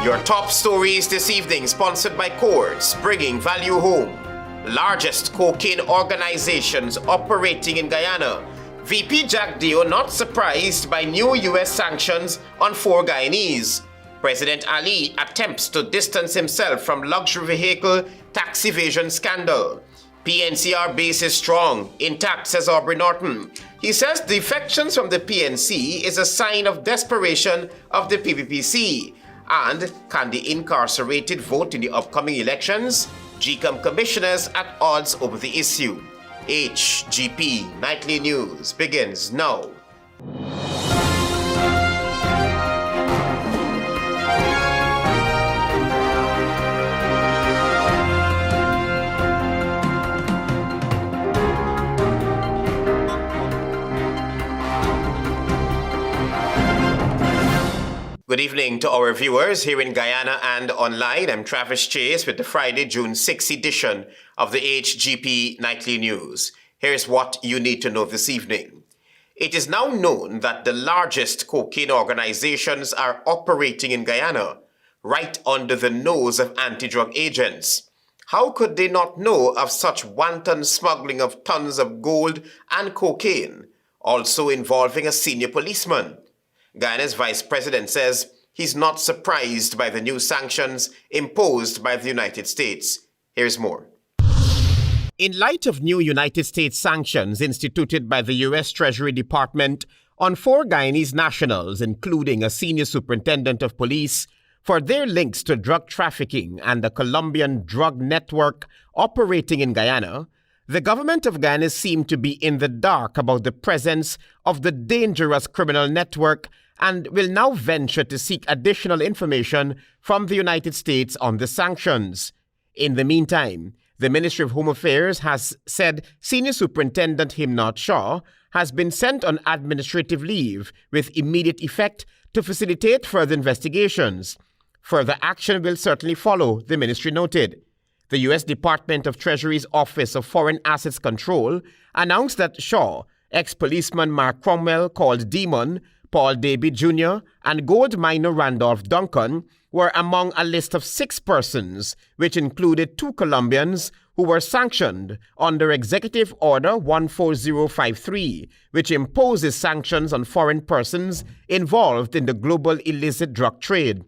Your top stories this evening sponsored by Courts, bringing value home. Largest cocaine organizations operating in Guyana. VP JAGDEO not surprised by new U.S. sanctions on 4 Guyanese. President Ali attempts to distance himself from luxury vehicle tax evasion scandal. PNCR base is strong, intact, says Aubrey Norton. He says defections from the PNC is a sign of desperation of the PPPC. And can the incarcerated vote in the upcoming elections? GECOM commissioners at odds over the issue. HGP Nightly News begins now. Good evening to our viewers here in Guyana and online. I'm Travis Chase with the Friday, June 6 edition of the HGP Nightly News. Here's what you need to know this evening. It is now known that the largest cocaine organizations are operating in Guyana, right under the nose of anti-drug agents. How could they not know of such wanton smuggling of tons of gold and cocaine, also involving a senior policeman? Guyana's vice president says he's not surprised by the new sanctions imposed by the United States. Here's more. In light of new United States sanctions instituted by the U.S. Treasury Department on 4 Guyanese nationals, including a senior superintendent of police, for their links to drug trafficking and the Colombian drug network operating in Guyana, the government of Guyana seemed to be in the dark about the presence of the dangerous criminal network and will now venture to seek additional information from the United States on the sanctions. In the meantime, the Ministry of Home Affairs has said Senior Superintendent Himnat Shaw has been sent on administrative leave with immediate effect to facilitate further investigations. Further action will certainly follow, the ministry noted. The U.S. Department of Treasury's Office of Foreign Assets Control announced that Shaw, ex-policeman Mark Cromwell called Demon, Paul Davy Jr., and gold miner Randolph Duncan were among a list of 6 persons, which included 2 Colombians who were sanctioned under Executive Order 14053, which imposes sanctions on foreign persons involved in the global illicit drug trade.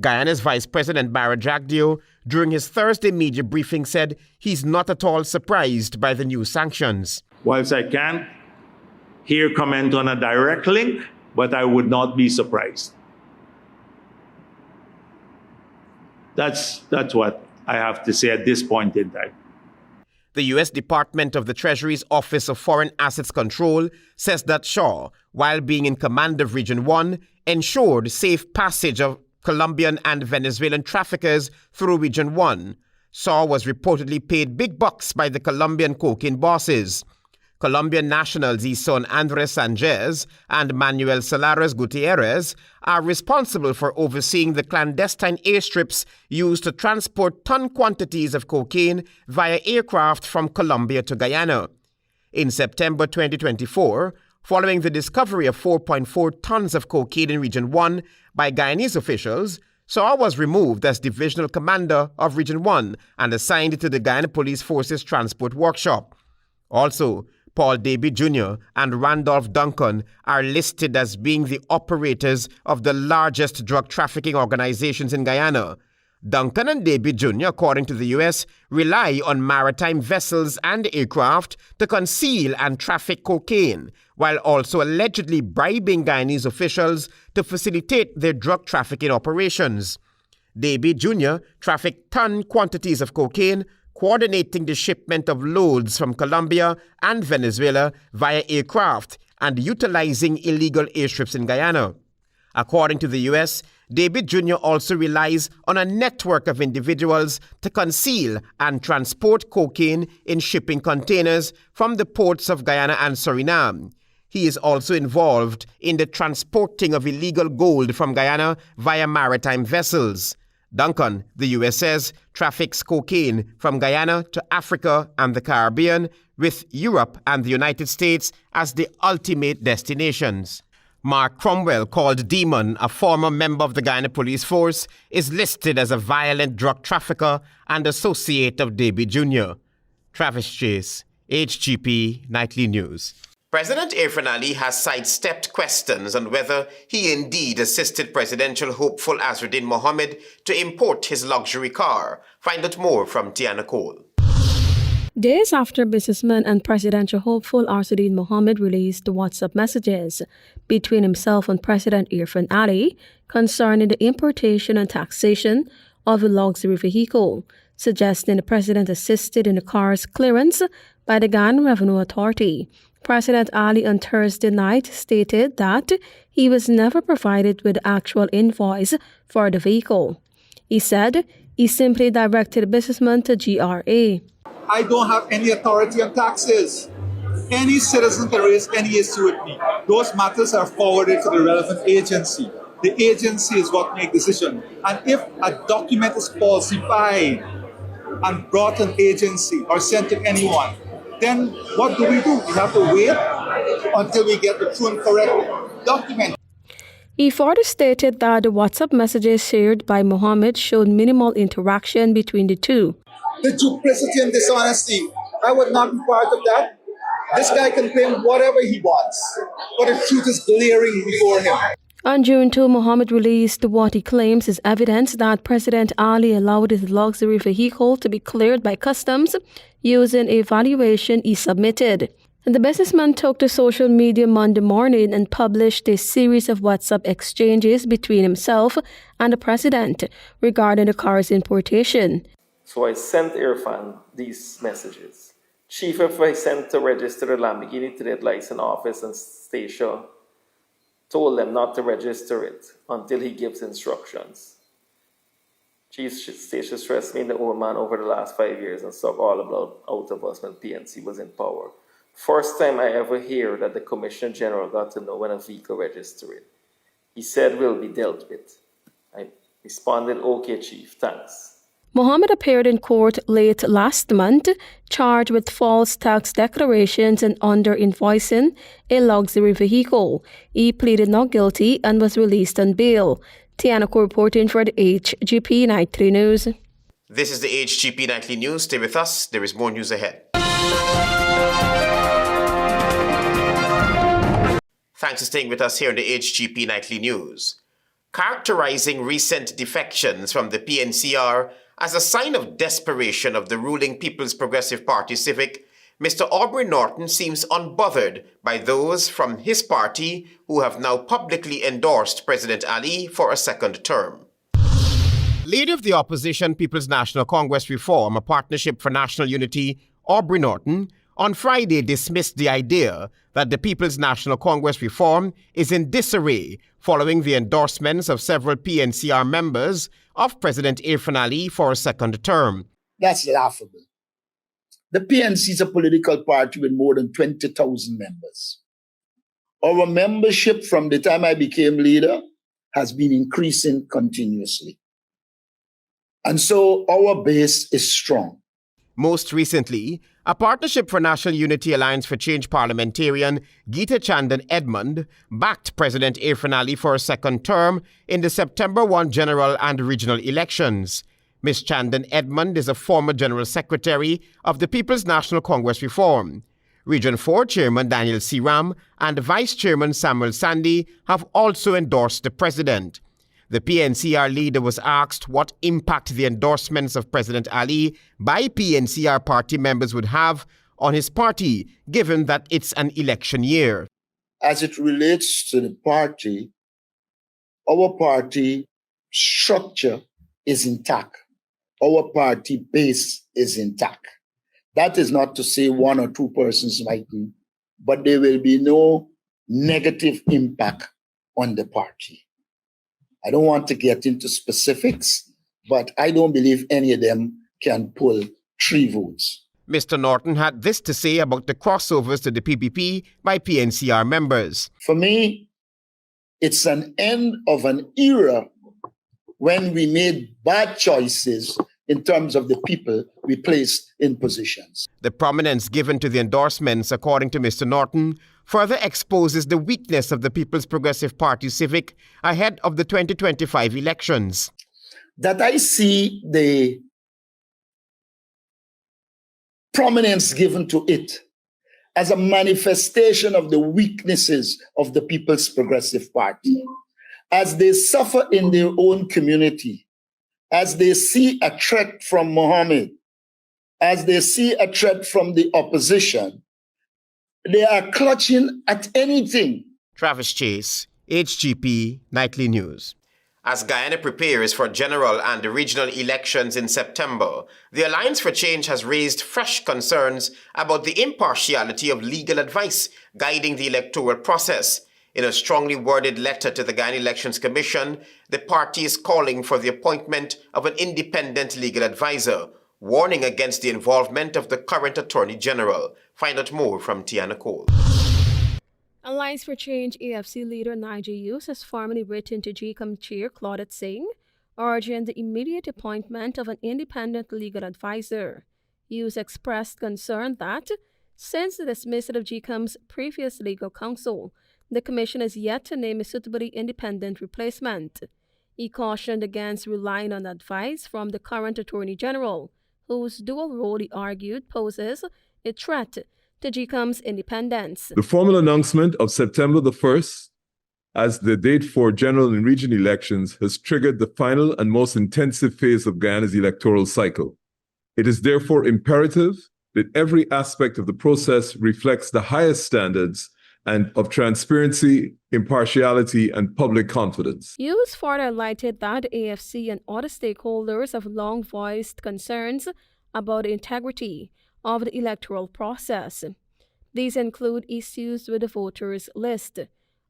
Guyana's Vice President Barra JAGDEO, during his Thursday media briefing, said he's not at all surprised by the new sanctions. Whilst I can't here comment on a direct link, but I would not be surprised. That's what I have to say at this point in time. The U.S. Department of the Treasury's Office of Foreign Assets Control says that Shaw, while being in command of Region 1, ensured safe passage of Colombian and Venezuelan traffickers through Region 1. Shaw was reportedly paid big bucks by the Colombian cocaine bosses. Colombian nationals Ison Andres Sanchez and Manuel Solares Gutierrez are responsible for overseeing the clandestine airstrips used to transport ton quantities of cocaine via aircraft from Colombia to Guyana. In September 2024, following the discovery of 4.4 tons of cocaine in Region 1 by Guyanese officials, Shaw was removed as Divisional Commander of Region 1 and assigned to the Guyana Police Force's Transport Workshop. Also, Paul Davy Jr. and Randolph Duncan are listed as being the operators of the largest drug trafficking organizations in Guyana. Duncan and Davy Jr., according to the U.S., rely on maritime vessels and aircraft to conceal and traffic cocaine, while also allegedly bribing Guyanese officials to facilitate their drug trafficking operations. Davy Jr. trafficked ton quantities of cocaine, coordinating the shipment of loads from Colombia and Venezuela via aircraft and utilizing illegal airstrips in Guyana. According to the U.S., David Jr. also relies on a network of individuals to conceal and transport cocaine in shipping containers from the ports of Guyana and Suriname. He is also involved in the transporting of illegal gold from Guyana via maritime vessels. Duncan, the U.S. says, traffics cocaine from Guyana to Africa and the Caribbean, with Europe and the United States as the ultimate destinations. Mark Cromwell, called Demon, a former member of the Guyana Police Force, is listed as a violent drug trafficker and associate of Davy Jr. Travis Chase, HGP Nightly News. President Irfan Ali has sidestepped questions on whether he indeed assisted presidential hopeful Azruddin Mohammed to import his luxury car. Find out more from Tiana Cole. Days after businessman and presidential hopeful Azruddin Mohammed released the WhatsApp messages between himself and President Irfan Ali concerning the importation and taxation of a luxury vehicle, suggesting the president assisted in the car's clearance by the Guyana Revenue Authority. President Ali on Thursday night stated that he was never provided with the actual invoice for the vehicle. He said he simply directed the businessman to GRA. I don't have any authority on taxes. Any citizen can raise any issue with me. Those matters are forwarded to the relevant agency. The agency is what makes decision. And if a document is falsified and brought to an agency or sent to anyone, then what do? We have to wait until we get the true and correct document. He further stated that the WhatsApp messages shared by Mohammed showed minimal interaction between the two. The duplicity and dishonesty, I would not be part of that. This guy can claim whatever he wants, but the truth is glaring before him. On June 2, Mohammed released what he claims is evidence that President Ali allowed his luxury vehicle to be cleared by customs using a valuation he submitted. And the businessman took to social media Monday morning and published a series of WhatsApp exchanges between himself and the president regarding the car's importation. So I sent Irfan these messages. Chief, if I sent to register the Lamborghini to the license office and Stacia, told them not to register it until he gives instructions. Chief Stacia stressed me in the old man over the last 5 years and stuck all about out of us when PNC was in power. First time I ever hear that the Commissioner General got to know when a vehicle registered. He said will be dealt with. I responded, okay, Chief, thanks. Mohammed appeared in court late last month, charged with false tax declarations and under-invoicing a luxury vehicle. He pleaded not guilty and was released on bail. Tiana Cole reporting for the HGP Nightly News. This is the HGP Nightly News. Stay with us. There is more news ahead. Thanks for staying with us here on the HGP Nightly News. Characterizing recent defections from the PNCR as a sign of desperation of the ruling People's Progressive Party Civic, Mr. Aubrey Norton seems unbothered by those from his party who have now publicly endorsed President Ali for a second term. Leader of the opposition People's National Congress Reform, a Partnership for National Unity, Aubrey Norton, on Friday dismissed the idea that the People's National Congress Reform is in disarray following the endorsements of several PNCR members of President Irfan Ali for a second term. That's laughable. The PNC is a political party with more than 20,000 members. Our membership from the time I became leader has been increasing continuously. And so our base is strong. Most recently, a Partnership for National Unity Alliance for Change parliamentarian Geeta Chandan Edmund backed President Irfan Ali for a second term in the September 1 general and regional elections. Ms. Chandan Edmund is a former General Secretary of the People's National Congress Reform. Region 4 Chairman Daniel C. Ram and Vice Chairman Samuel Sandy have also endorsed the president. The PNCR leader was asked what impact the endorsements of President Ali by PNCR party members would have on his party, given that it's an election year. As it relates to the party, our party structure is intact. Our party base is intact. That is not to say one or two persons might be, but there will be no negative impact on the party. I don't want to get into specifics, but I don't believe any of them can pull 3 votes. Mr. Norton had this to say about the crossovers to the PPP by PNCR members. For me, it's an end of an era when we made bad choices in terms of the people we placed in positions. The prominence given to the endorsements, according to Mr. Norton, further exposes the weakness of the People's Progressive Party Civic ahead of the 2025 elections. That I see the prominence given to it as a manifestation of the weaknesses of the People's Progressive Party. As they suffer in their own community, as they see a threat from Mohammed, as they see a threat from the opposition, they are clutching at anything. Travis Chase, HGP Nightly News. As Guyana prepares for general and regional elections in September, the Alliance for Change has raised fresh concerns about the impartiality of legal advice guiding the electoral process. In a strongly worded letter to the Guyana Elections Commission, the party is calling for the appointment of an independent legal advisor, warning against the involvement of the current Attorney General. Find out more from Tiana Cole. Alliance for Change AFC leader Nigel Hughes has formally written to GECOM chair Claudette Singh, urging the immediate appointment of an independent legal advisor. Hughes expressed concern that, since the dismissal of GECOM's previous legal counsel, the Commission has yet to name a suitably independent replacement. He cautioned against relying on advice from the current Attorney General, whose dual role, he argued, poses a threat to GECOM's independence. The formal announcement of September the 1st as the date for general and regional elections has triggered the final and most intensive phase of Guyana's electoral cycle. It is therefore imperative that every aspect of the process reflects the highest standards and of transparency, impartiality, and public confidence. Hughes further highlighted that the AFC and other stakeholders have long voiced concerns about the integrity of the electoral process. These include issues with the voters list,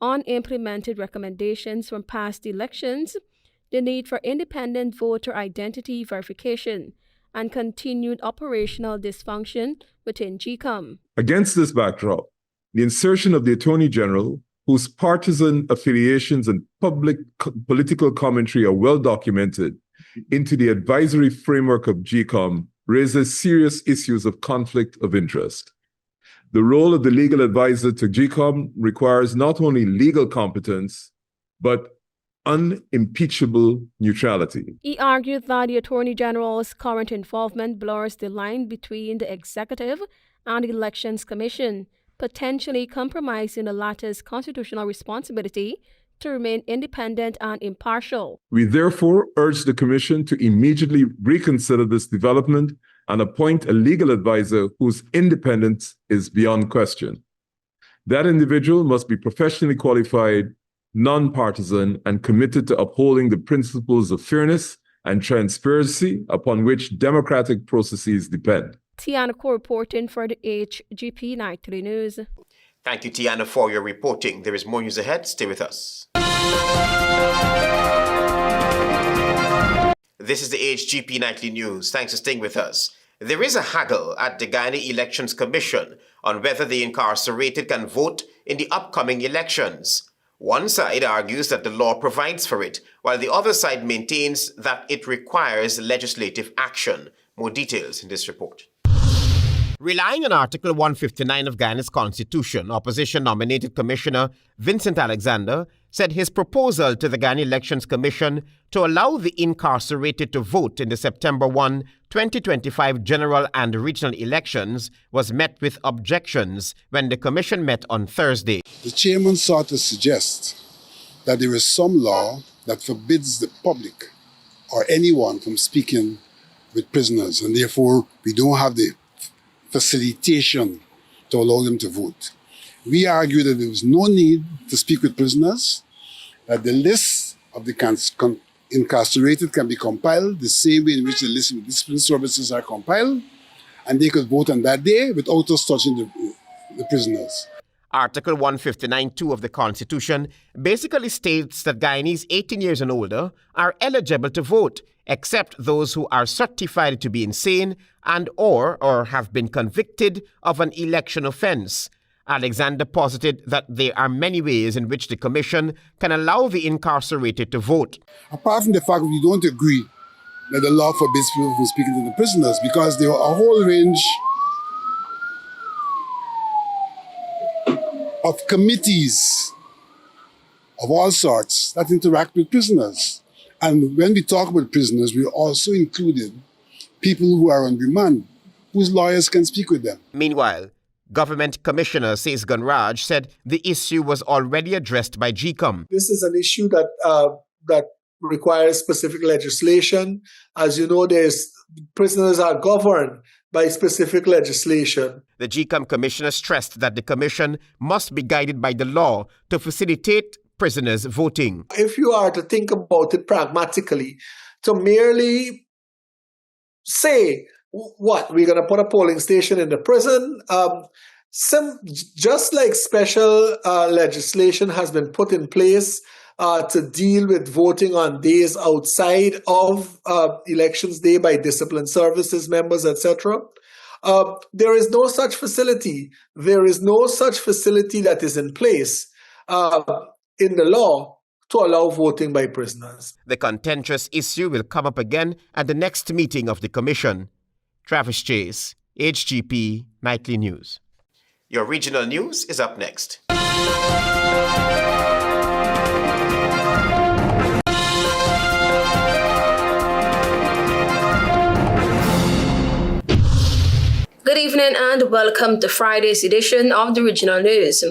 unimplemented recommendations from past elections, the need for independent voter identity verification, and continued operational dysfunction within GECOM. Against this backdrop, the insertion of the Attorney General, whose partisan affiliations and political commentary are well documented, into the advisory framework of GECOM raises serious issues of conflict of interest. The role of the legal advisor to GECOM requires not only legal competence, but unimpeachable neutrality. He argued that the Attorney General's current involvement blurs the line between the Executive and the Elections Commission, potentially compromising the latter's constitutional responsibility to remain independent and impartial. We therefore urge the Commission to immediately reconsider this development and appoint a legal advisor whose independence is beyond question. That individual must be professionally qualified, non-partisan, and committed to upholding the principles of fairness and transparency upon which democratic processes depend. Tiana Cole reporting for the HGP Nightly News. Thank you, Tiana, for your reporting. There is more news ahead. Stay with us. This is the HGP Nightly News. Thanks for staying with us. There is a haggle at the Guyana Elections Commission on whether the incarcerated can vote in the upcoming elections. One side argues that the law provides for it, while the other side maintains that it requires legislative action. More details in this report. Relying on Article 159 of Guyana's Constitution, opposition-nominated Commissioner Vincent Alexander said his proposal to the Guyana Elections Commission to allow the incarcerated to vote in the September 1, 2025 general and regional elections was met with objections when the Commission met on Thursday. The chairman sought to suggest that there is some law that forbids the public or anyone from speaking with prisoners, and therefore we don't have the facilitation to allow them to vote. We argue that there was no need to speak with prisoners, that the list of the incarcerated can be compiled the same way in which the list of discipline services are compiled, and they could vote on that day without us touching the prisoners. Article 159(2) of the Constitution basically states that Guyanese 18 years and older are eligible to vote, except those who are certified to be insane and or have been convicted of an election offense. Alexander posited that there are many ways in which the Commission can allow the incarcerated to vote. Apart from the fact that we don't agree that the law forbids people from speaking to the prisoners, because there are a whole range of committees of all sorts that interact with prisoners. And when we talk about prisoners, we also included people who are on remand, whose lawyers can speak with them. Meanwhile, Government Commissioner Says Gunraj said the issue was already addressed by GECOM. This is an issue that requires specific legislation. As you know, prisoners are governed by specific legislation. The GECOM commissioner stressed that the commission must be guided by the law to facilitate prisoners voting. If you are to think about it pragmatically, to merely say, what, we're going to put a polling station in the prison, just like special legislation has been put in place to deal with voting on days outside of elections day by discipline services members, etc. There is no such facility. There is no such facility that is in place in the law to allow voting by prisoners. The contentious issue will come up again at the next meeting of the Commission. Travis Chase, HGP Nightly News. Your regional news is up next. Good evening and welcome to Friday's edition of the Regional News.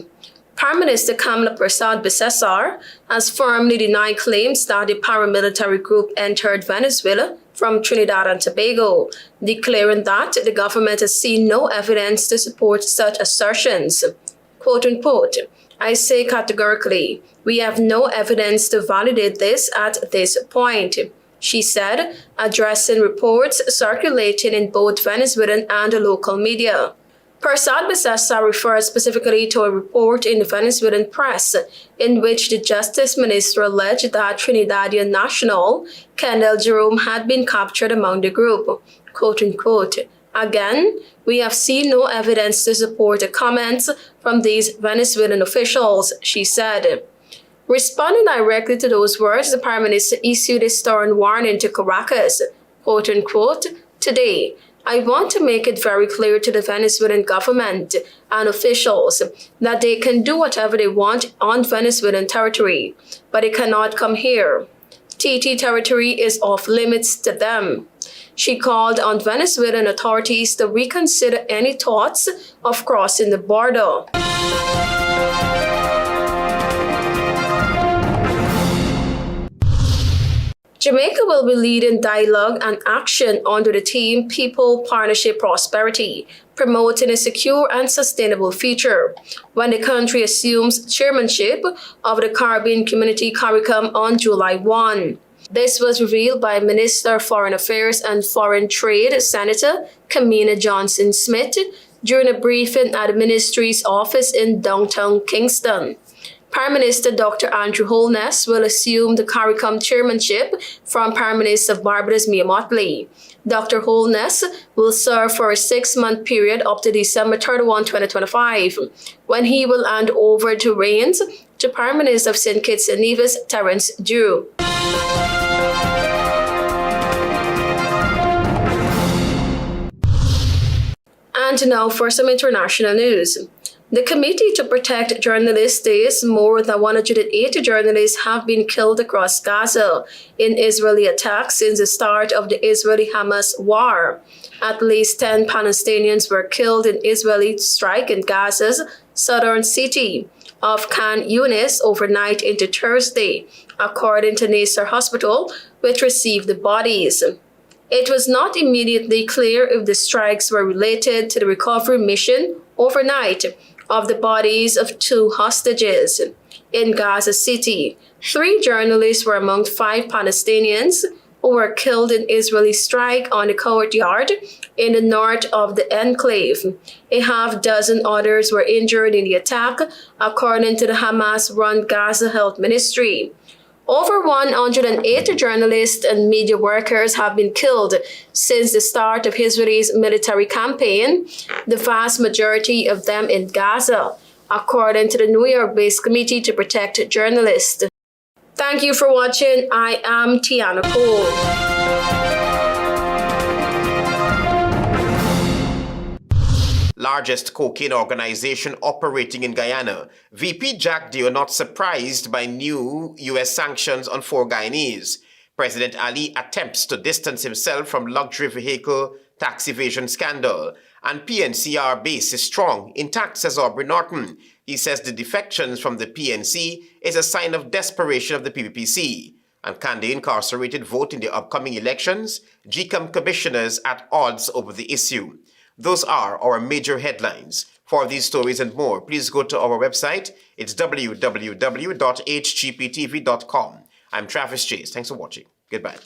Prime Minister Kamla Persad Besar has firmly denied claims that the paramilitary group entered Venezuela from Trinidad and Tobago, declaring that the government has seen no evidence to support such assertions. Quote unquote, I say categorically, we have no evidence to validate this at this point, she said, addressing reports circulating in both Venezuelan and local media. Persad Besar referred specifically to a report in the Venezuelan press in which the Justice Minister alleged that Trinidadian national Kendall Jerome had been captured among the group. Quote unquote, again, we have seen no evidence to support the comments from these Venezuelan officials, she said. Responding directly to those words, the Prime Minister issued a stern warning to Caracas, quote unquote, today, I want to make it very clear to the Venezuelan government and officials that they can do whatever they want on Venezuelan territory, but they cannot come here. TT territory is off limits to them. She called on Venezuelan authorities to reconsider any thoughts of crossing the border. Jamaica will be leading dialogue and action under the theme People, Partnership, Prosperity, promoting a secure and sustainable future, when the country assumes chairmanship of the Caribbean Community CARICOM on July 1. This was revealed by Minister of Foreign Affairs and Foreign Trade, Senator Kamina Johnson-Smith, during a briefing at the ministry's office in downtown Kingston. Prime Minister Dr. Andrew Holness will assume the CARICOM chairmanship from Prime Minister of Barbados Mia Mottley. Dr. Holness will serve for a 6-month period up to December 31, 2025, when he will hand over the reins to Prime Minister of St. Kitts and Nevis, Terence Dew. And now for some international news. The Committee to Protect Journalists says more than 180 journalists have been killed across Gaza in Israeli attacks since the start of the Israeli-Hamas war. At least 10 Palestinians were killed in Israeli strike in Gaza's southern city of Khan Yunis overnight into Thursday, according to Nasser Hospital, which received the bodies. It was not immediately clear if the strikes were related to the recovery mission overnight of the bodies of 2 hostages. In Gaza City, 3 journalists were among 5 Palestinians who were killed in Israeli strike on the courtyard in the north of the enclave. A half dozen others were injured in the attack, according to the Hamas-run Gaza Health Ministry. Over 108 journalists and media workers have been killed since the start of Israel's military campaign, the vast majority of them in Gaza, according to the New York-based Committee to Protect Journalists. Thank you for watching. I am Tiana Cole. largest cocaine organization operating in Guyana. VP JAGDEO not surprised by new U.S. sanctions on 4 Guyanese. President Ali attempts to distance himself from luxury vehicle tax evasion scandal. And PNCR base is strong, intact, says Aubrey Norton. He says the defections from the PNC is a sign of desperation of the PPPC. And can the incarcerated vote in the upcoming elections? GECOM commissioners at odds over the issue. Those are our major headlines. For these stories and more, please go to our website. It's www.hgptv.com. I'm Travis Chase. Thanks for watching. Goodbye.